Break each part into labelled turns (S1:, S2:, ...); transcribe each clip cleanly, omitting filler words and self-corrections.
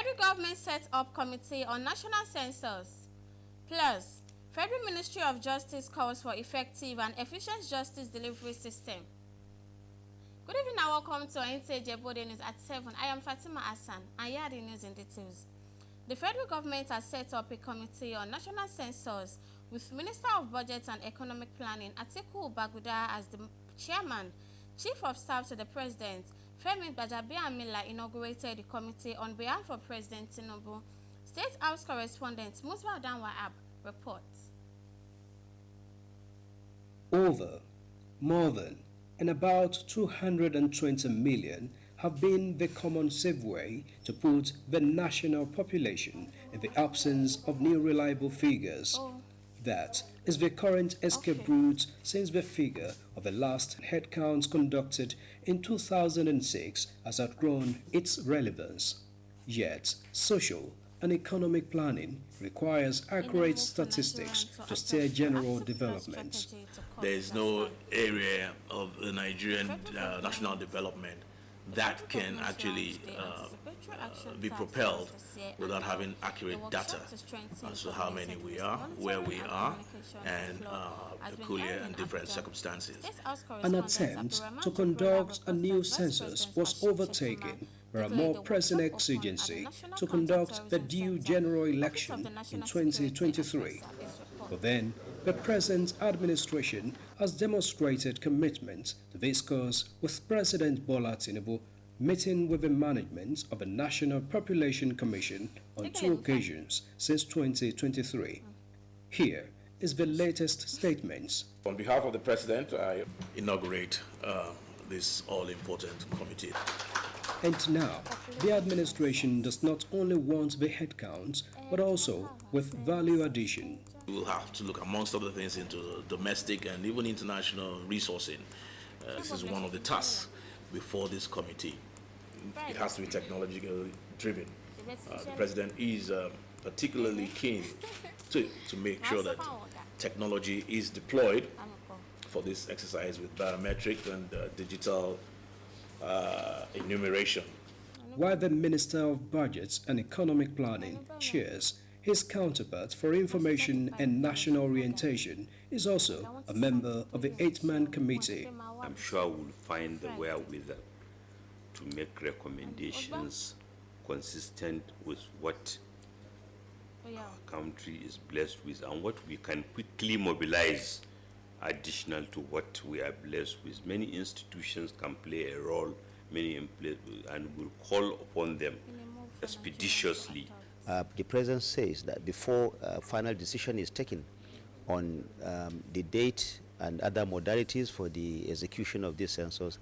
S1: Federal government set up Committee on National Census. Plus, Federal Ministry of Justice calls for effective and efficient justice delivery system. Good evening and welcome to Nta Ijebu Ode News at 7. I am Fatima Hassan and here are the news in details. The federal government has set up a committee on national census with Minister of Budget and Economic Planning Atiku Baguda as the chairman. Chief of Staff to the President, Femi Gbajabiamila, inaugurated the committee on behalf of President Tinubu. State House correspondent Musba Danwahab reports.
S2: More than and about 220 million have been the common safe way to put the national population in the absence of new reliable figures. That is the current escape route since the figure of the last headcount conducted in 2006 has outgrown its relevance. Yet, social and economic planning requires accurate statistics to steer general development.
S3: There is no area of the Nigerian national development that can actually be propelled without having accurate data as to how many we are, where we are, and peculiar and different circumstances.
S2: An attempt to conduct a new census was overtaken by a more pressing exigency to conduct the due general election in 2023. But then, the present administration has demonstrated commitment to this cause, with President Bola Tinubu meeting with the management of the National Population Commission on 2 occasions since 2023. Here is the latest statements.
S3: On behalf of the President, I inaugurate this all-important committee.
S2: And now, the administration does not only want the headcounts, but also with value addition.
S3: We will have to look, amongst other things, into domestic and even international resourcing. This is one of the tasks before this committee. It has to be technologically driven. The President is particularly keen to make sure that technology is deployed for this exercise with biometric and digital enumeration.
S2: While the Minister of Budget and Economic Planning chairs, his counterpart for Information and National Orientation is also a member of the 8-man committee.
S4: I'm sure we'll find the wherewithal to make recommendations consistent with what our country is blessed with and what we can quickly mobilize additional to what we are blessed with. Many institutions can play a role, and we'll call upon them expeditiously.
S5: The President says that before final decision is taken on the date and other modalities for the execution of this census,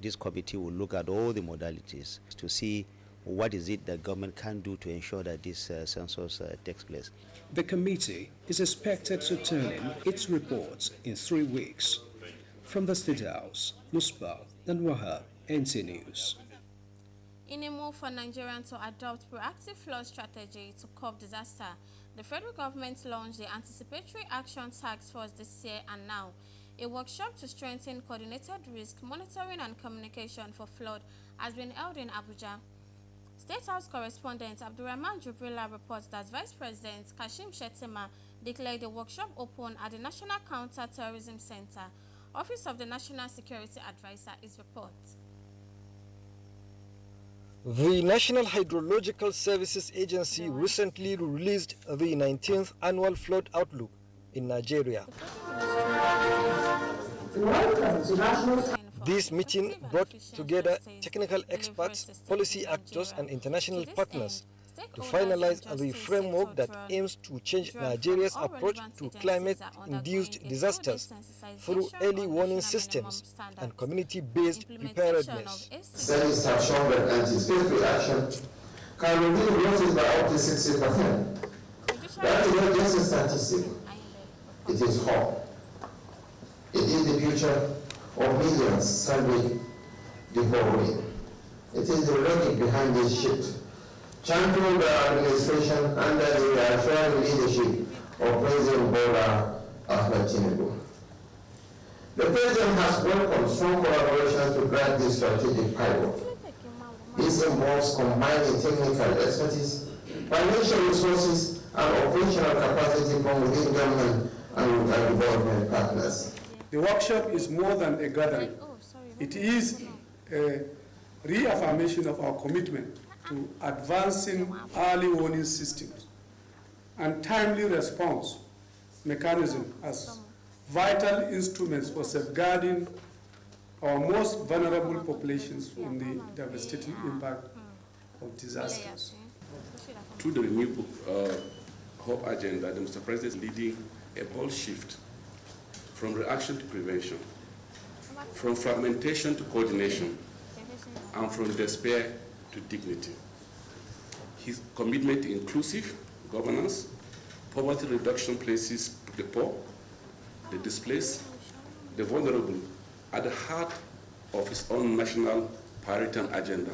S5: this committee will look at all the modalities to see what is it that government can do to ensure that this census takes place.
S2: The committee is expected to turn in its reports in 3 weeks. From the State House, Musba Danwahab, NT News.
S1: In a move for Nigerians to adopt proactive flood strategy to curb disaster, the federal government launched the Anticipatory Action Task Force this year and now. A workshop to strengthen coordinated risk monitoring and communication for flood has been held in Abuja. State House correspondent Abdurrahman Jubrila reports that Vice President Kashim Shettima declared the workshop open at the National Counter-Terrorism Center. Office of the National Security Advisor is report.
S6: The National Hydrological Services Agency recently released the 19th Annual Flood Outlook in Nigeria. This meeting brought together technical experts, policy actors, and international partners to finalize the framework that aims to change Nigeria's approach to climate-induced disasters through early warning systems and community-based preparedness.
S7: Studies have shown that anticipatory action can reduce losses by up to 60%. That is not just a statistic. It is hope. It is the future of millions salvaged the whole way. It is the logic behind this shift, championed by our administration under the reassuring leadership of President Bola Tinubu. The President has welcomed strong collaboration to grant this strategic pivot. This involves combining technical expertise, financial resources, and operational capacity from within government and with our development partners.
S8: The workshop is more than a gathering. It is a reaffirmation of our commitment to advancing early warning systems and timely response mechanism as vital instruments for safeguarding our most vulnerable populations from the devastating impact of disasters.
S9: Through the renewed Hope agenda, the Mr. President is leading a bold shift from reaction to prevention, from fragmentation to coordination, and from despair to dignity. His commitment to inclusive governance, poverty reduction places the poor, the displaced, the vulnerable at the heart of his own national priority and agenda.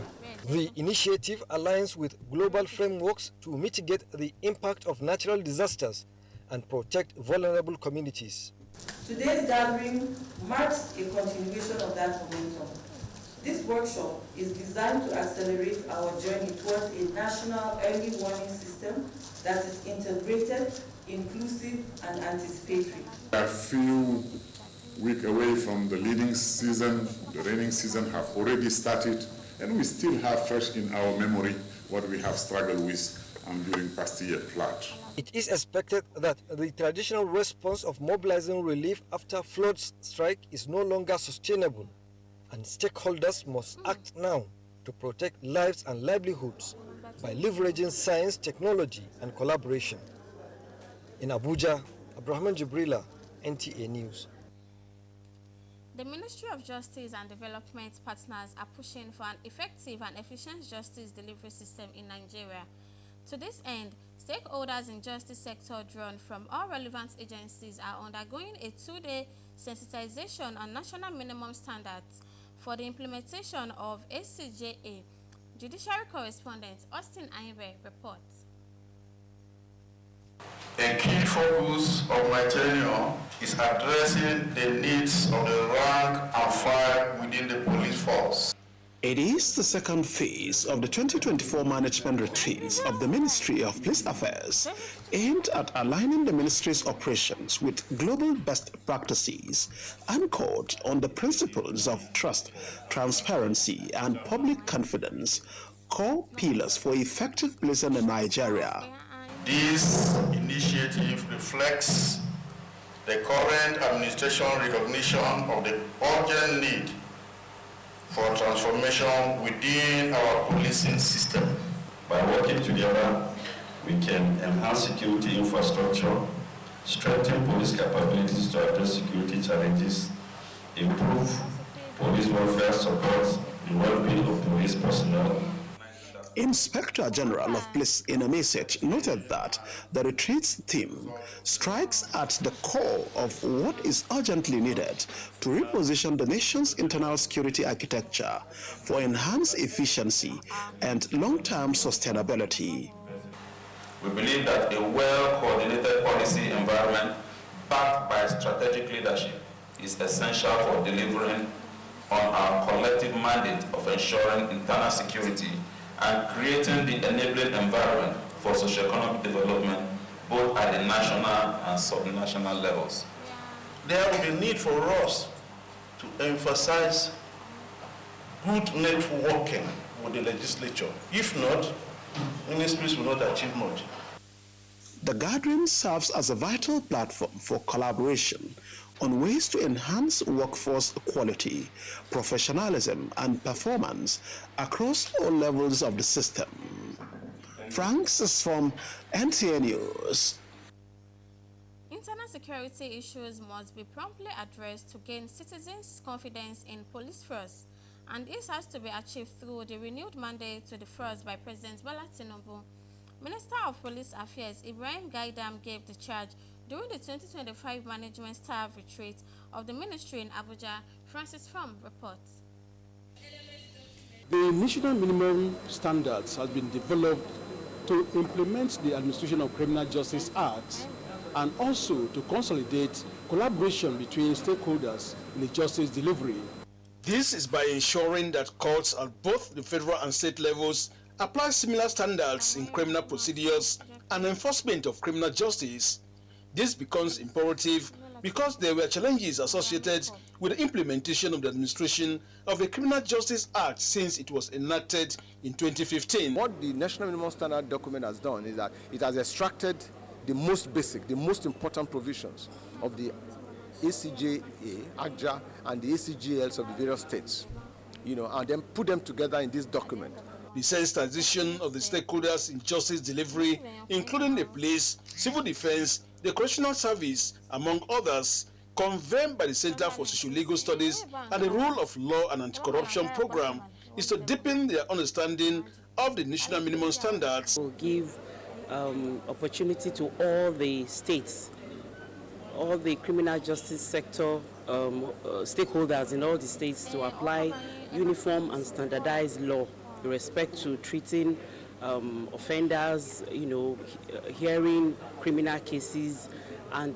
S6: The initiative aligns with global frameworks to mitigate the impact of natural disasters and protect vulnerable communities.
S10: Today's gathering marks a continuation of that momentum. This workshop is designed to accelerate our journey towards a national early warning system that is integrated, inclusive, and anticipatory.
S11: A few weeks away from the leading season, the raining season have already started, and we still have fresh in our memory what we have struggled with during past year flood.
S6: It is expected that the traditional response of mobilizing relief after floods strike is no longer sustainable, and stakeholders must act now to protect lives and livelihoods by leveraging science, technology, and collaboration. In Abuja, Abraham Jibrila, NTA News.
S1: The Ministry of Justice and Development partners are pushing for an effective and efficient justice delivery system in Nigeria. To this end, stakeholders in justice sector drawn from all relevant agencies are undergoing a 2-day sensitization on national minimum standards for the implementation of ACJA. Judiciary correspondent Austin Aibe reports.
S12: A key focus of my tenure is addressing the needs of the rank and file within the police force.
S2: It is the second phase of the 2024 management retreat of the Ministry of Police Affairs, aimed at aligning the ministry's operations with global best practices anchored on the principles of trust, transparency, and public confidence, core pillars for effective policing in Nigeria.
S12: This initiative reflects the current administration recognition of the urgent need for transformation within our policing system.
S13: By working together, we can enhance security infrastructure, strengthen police capabilities to address security challenges, improve police welfare support, the well-being of police personnel.
S2: Inspector General of Police in a message noted that the retreat's theme strikes at the core of what is urgently needed to reposition the nation's internal security architecture for enhanced efficiency and long-term sustainability.
S13: We believe that a well-coordinated policy environment backed by strategic leadership is essential for delivering on our collective mandate of ensuring internal security and creating the enabling environment for socioeconomic development both at the national and subnational levels.
S12: There will be need for us to emphasize good networking with the legislature. If not, ministries will not achieve much.
S2: The gathering serves as a vital platform for collaboration on ways to enhance workforce quality, professionalism, and performance across all levels of the system. Franks is from NTA News.
S1: Internal security issues must be promptly addressed to gain citizens' confidence in police force, and this has to be achieved through the renewed mandate to the force by President Bola Tinubu. Minister of Police Affairs Ibrahim Gaidam gave the charge during the 2025 Management Staff Retreat of the Ministry in Abuja. Francis From reports.
S8: The national minimum standards has been developed to implement the Administration of Criminal Justice Act and also to consolidate collaboration between stakeholders in the justice delivery.
S14: This is by ensuring that courts at both the federal and state levels apply similar standards in criminal procedures and enforcement of criminal justice. This becomes imperative because there were challenges associated with the implementation of the administration of the Criminal Justice Act since it was enacted in 2015.
S15: What the National Minimum Standard document has done is that it has extracted the most basic, the most important provisions of the ACJA, ACJA, and the ACGLs of the various states, and then put them together in this document.
S14: The sensitization of the stakeholders in justice delivery, including the police, civil defense, the correctional service, among others, convened by the Center for Socio-Legal Studies and the Rule of Law and Anti-Corruption Program, is to deepen their understanding of the national minimum standards.
S16: We'll give opportunity to all the states, all the criminal justice sector stakeholders in all the states to apply uniform and standardized law with respect to treating offenders, hearing criminal cases, and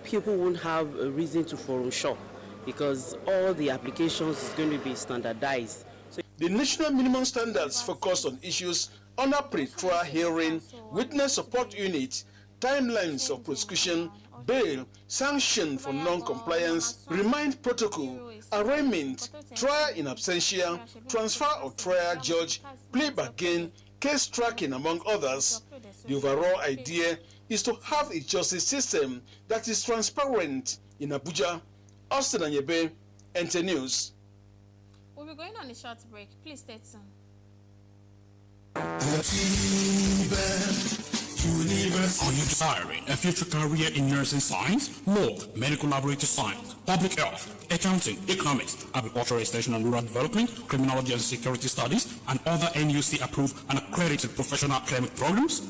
S16: people won't have a reason to forum shop because all the applications is going to be standardized. So
S14: the national minimum standards focus on issues under pre-trial hearing, witness support unit, timelines of prosecution, bail, sanction for non-compliance, remand protocol, arraignment, trial in absentia, transfer of trial judge, plea bargain, case tracking, among others. The overall idea is to have a justice system that is transparent. In Abuja, Austin Anyebe, Nta News.
S1: We'll be going on a short break. Please stay tuned.
S17: Are you desiring a future career in nursing science, law, medical laboratory science, public health, accounting, economics, agricultural extension and rural development, criminology and security studies, and other NUC-approved and accredited professional academic programs?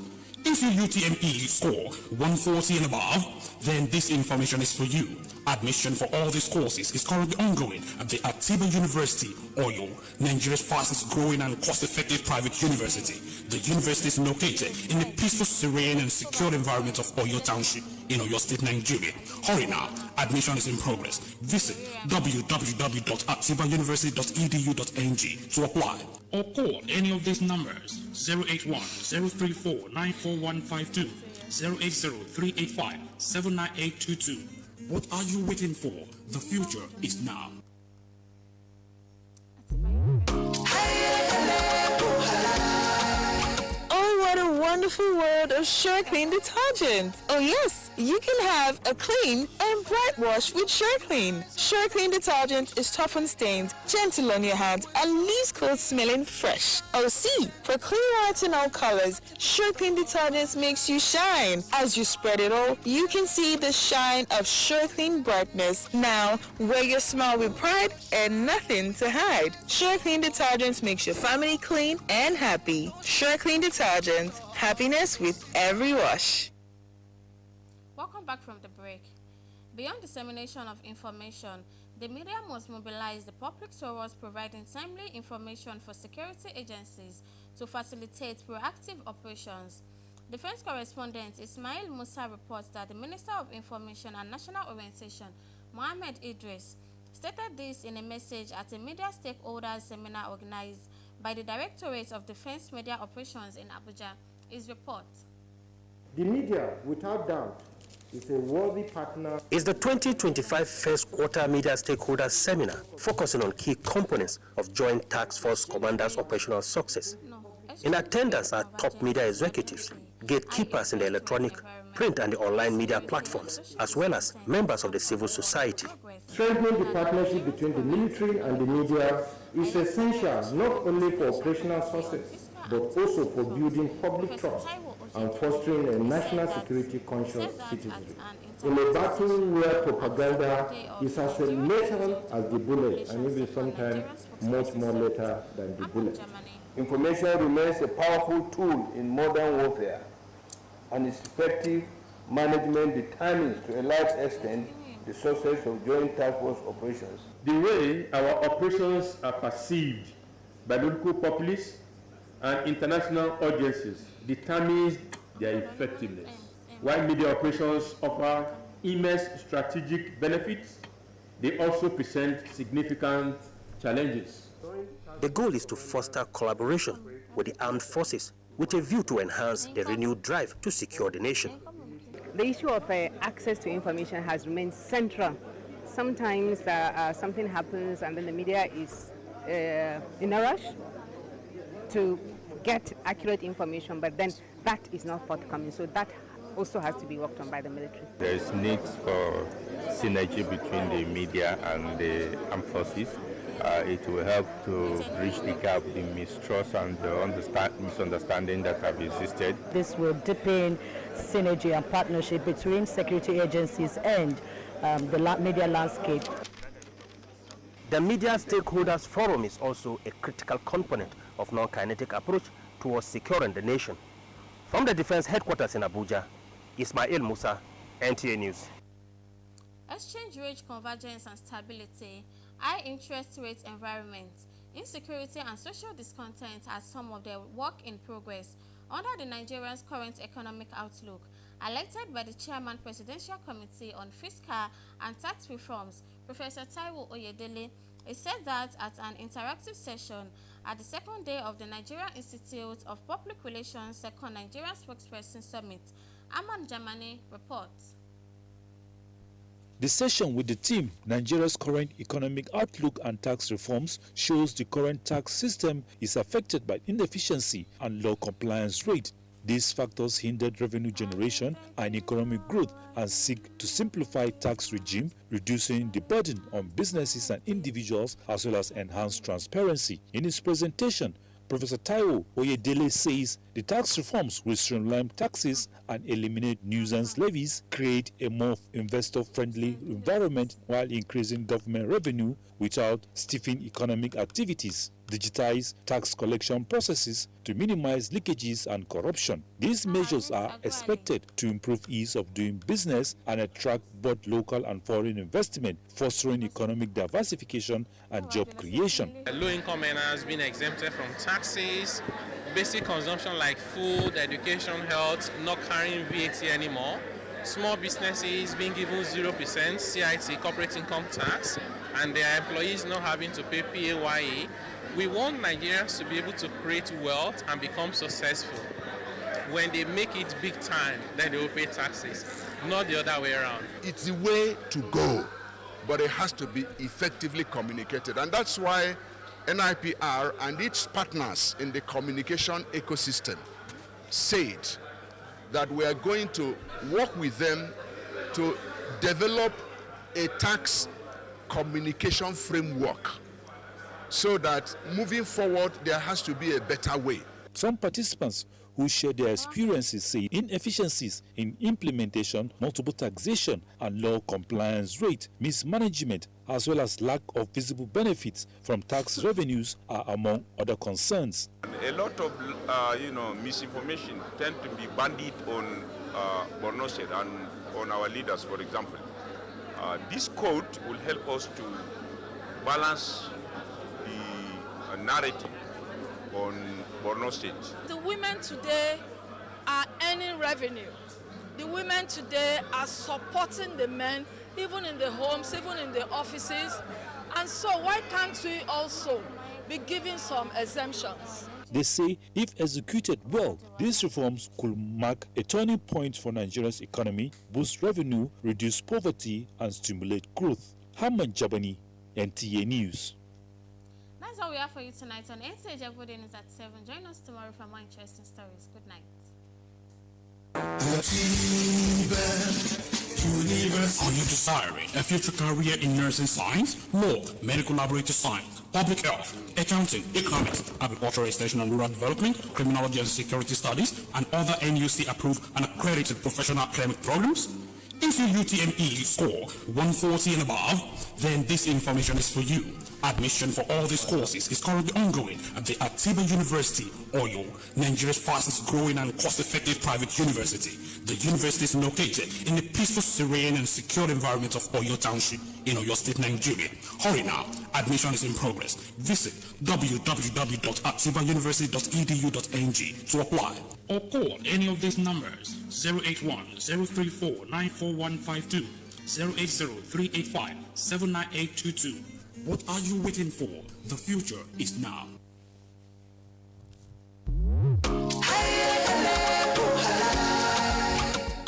S17: If your UTME score 140 and above, then this information is for you. Admission for all these courses is currently ongoing at the Atiba University, Oyo, Nigeria's fastest growing and cost-effective private university. The university is located in the peaceful, serene and secure environment of Oyo Township in Oyo State, Nigeria. Hurry now, admission is in progress. Visit www.atibauniversity.edu.ng to apply. Or call any of these numbers: 081-034-94152, 080-385-79822. What are you waiting for? The future is now.
S18: Oh, what a wonderful world of Sure Clean detergent. Oh yes, you can have a clean and bright wash with Sure Clean. Sure Clean detergent is tough on stains, gentle on your hands, and leaves clothes smelling fresh. Oh see, for clean white and all colors, Sure Clean detergent makes you shine. As you spread it all, you can see the shine of Sure Clean brightness. Now, wear your smile with pride and nothing to hide. Sure Clean detergent makes your family clean and happy. Sure Clean detergent, happiness with every wash.
S1: Welcome back from the break. Beyond dissemination of information, the media must mobilize the public towards providing timely information for security agencies to facilitate proactive operations. Defense correspondent Ismail Musa reports that the Minister of Information and National Orientation, Mohammed Idris, stated this in a message at a media stakeholders seminar organized by the Directorate of Defense Media Operations in Abuja. His report.
S19: The media, without doubt, is a worthy partner.
S20: It's the 2025 First Quarter Media Stakeholders Seminar, focusing on key components of Joint Task Force Commanders' operational success. In attendance are top media executives, gatekeepers in the electronic, print and the online media platforms, as well as members of the civil society.
S19: Strengthening the partnership between the military and the media is essential not only for operational success, but also for building public trust and fostering a national security conscious citizenry. In a battle where propaganda is as lethal as the bullet, and even sometimes much more lethal than the bullet.
S21: Information remains a powerful tool in modern warfare, and its effective management determines to a large extent the success of joint task force operations.
S19: The way our operations are perceived by local populace and international agencies determines their effectiveness. While media operations offer immense strategic benefits, they also present significant challenges.
S20: The goal is to foster collaboration with the armed forces with a view to enhance the renewed drive to secure the nation.
S3: The issue of access to information has remained central. Sometimes something happens and then the media is in a rush to get accurate information, but then that is not forthcoming. So that also has to be worked on by the military.
S22: There is need for synergy between the media and the armed forces. It will help to bridge the gap, the mistrust and the misunderstanding that have existed.
S23: This will deepen synergy and partnership between security agencies and the media landscape.
S20: The Media Stakeholders Forum is also a critical component of non-kinetic approach towards securing the nation. From the Defense Headquarters in Abuja, Ismail Musa, NTA News.
S1: Exchange rate convergence and stability, high interest rate environment, insecurity and social discontent are some of the work in progress under the Nigerian's current economic outlook, elected by the Chairman Presidential Committee on Fiscal and Tax Reforms, Professor Nta Ijebu Ode. He said that at an interactive session at the second day of the Nigerian Institute of Public Relations Second Nigerian Spokesperson Summit. Aman Jamani reports.
S24: The session with the theme, Nigeria's current economic outlook and tax reforms, shows the current tax system is affected by inefficiency and low compliance rate. These factors hindered revenue generation and economic growth and seek to simplify tax regime, reducing the burden on businesses and individuals as well as enhance transparency. In his presentation, Professor Nta Ijebu Ode says the tax reforms will streamline taxes and eliminate nuisance levies, create a more investor-friendly environment while increasing government revenue without stifling economic activities, digitize tax collection processes to minimize leakages and corruption. These measures are expected to improve ease of doing business and attract both local and foreign investment, fostering economic diversification and job creation.
S25: Low-income earners being exempted from taxes, basic consumption like food, education, health, not carrying VAT anymore, small businesses being given 0% CIT, corporate income tax, and their employees not having to pay PAYE. We want Nigerians to be able to create wealth and become successful. When they make it big time, then they will pay taxes, not the other way around.
S26: It's the way to go, but it has to be effectively communicated. And that's why NIPR and its partners in the communication ecosystem said that we are going to work with them to develop a tax communication framework so that moving forward there has to be a better way.
S24: Some participants who share their experiences say inefficiencies in implementation, multiple taxation and low compliance rate, mismanagement, as well as lack of visible benefits from tax revenues are among other concerns.
S27: A lot of misinformation tend to be bandied on Borno State and on our leaders, for example. This code will help us to balance the narrative on Borno State.
S28: The women today are earning revenue. The women today are supporting the men, even in the homes, even in the offices. And so why can't we also be giving some exemptions?
S24: They say if executed well, these reforms could mark a turning point for Nigeria's economy, boost revenue, reduce poverty, and stimulate growth. Haman Jabani, NTA News.
S1: That's all we have for you tonight on Nta Ijebu Ode News at 7. Join us tomorrow for more interesting stories. Good night.
S17: Are you desiring a future career in nursing science, law, medical laboratory science, public health, accounting, economics, agricultural extension and rural development, criminology and security studies, and other NUC-approved and accredited professional academic programs? If your UTME score 140 and above, then this information is for you. Admission for all these courses is currently ongoing at the Atiba University, Oyo, Nigeria's fastest growing and cost-effective private university. The university is located in the peaceful, serene and secure environment of Oyo Township in Oyo State, Nigeria. Hurry now, admission is in progress. Visit www.atibauniversity.edu.ng to apply. Or call any of these numbers 081-034-94152 080-385-79822. What are you waiting for? The future is now.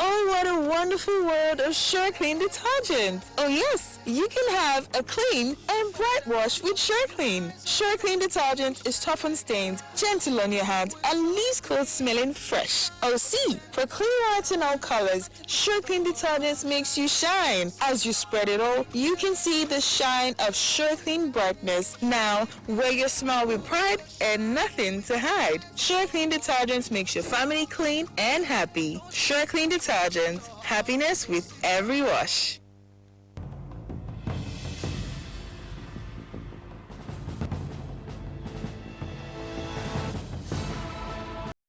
S18: Oh, what a wonderful world of Sure Clean detergent. Oh yes, you can have a clean and bright wash with Sure Clean. Sure Clean detergent is tough on stains, gentle on your hands, and leaves clothes smelling fresh. Oh see, for clean whites and all colors, Sure Clean detergent makes you shine. As you spread it all, you can see the shine of Sure Clean brightness. Now, wear your smile with pride and nothing to hide. Sure Clean detergent makes your family clean and happy. Sure Clean detergent, happiness with every wash.